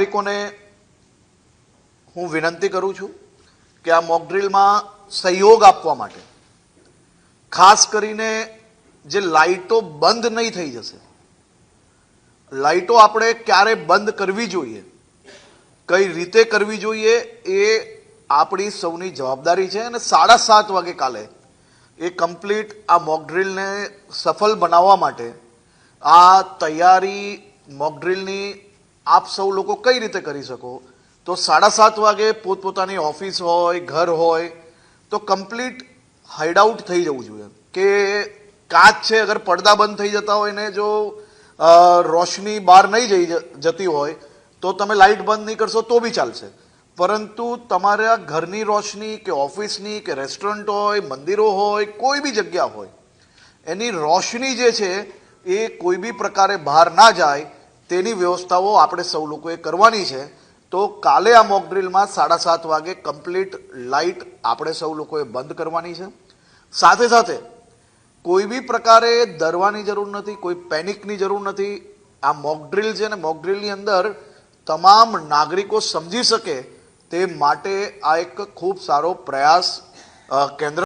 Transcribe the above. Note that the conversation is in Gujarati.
નાગરિકોને હું વિનંતી કરું છું કે આ મોક ડ્રીલમાં સહયોગ આપવા માટે ખાસ કરીને જે લાઇટો બંધ નહીં થઈ જશે, લાઇટો આપણે ક્યારે બંધ કરવી જોઈએ, કઈ રીતે કરવી જોઈએ એ આપણી સૌની જવાબદારી છે. અને 7:30 વાગે કાલે એ કમ્પ્લીટ આ મોક ડ્રીલને સફળ બનાવવા માટે આ તૈયારી મોક ડ્રીલની આપ સૌ લોકો કઈ રીતે કરી શકો તો 7:30 વાગે પોતપોતાની ઓફિસ હોય, ઘર હોય તો કમ્પ્લીટ હાઇડ આઉટ થઈ જવું જોઈએ. કે કાચ છે, અગર પડદા બંધ થઈ જતા હોય ને જો રોશની બહાર નહીં જતી હોય તો તમે લાઇટ બંધ નહીં કરશો તો બી ચાલશે, પરંતુ તમારા ઘરની રોશની કે ઓફિસની કે રેસ્ટોરન્ટ હોય, મંદિરો હોય, કોઈ બી જગ્યા હોય, એની રોશની જે છે એ કોઈ બી પ્રકારે બહાર ના જાય તેની વ્યવસ્થાઓ આપણે સૌ લોકોએ કરવાની છે. તો કાલે આ મોક ડ્રીલમાં 7:30 વાગે કમ્પ્લીટ લાઇટ આપણે સૌ લોકોએ બંધ કરવાની છે. સાથે સાથે કોઈ બી પ્રકારે ડરવાની જરૂર નથી, કોઈ પેનિકની જરૂર નથી. આ મોક ડ્રીલ છે ને મોક ડ્રીલની અંદર તમામ નાગરિકો સમજી શકે તે માટે આ એક ખૂબ સારો પ્રયાસ કેન્દ્ર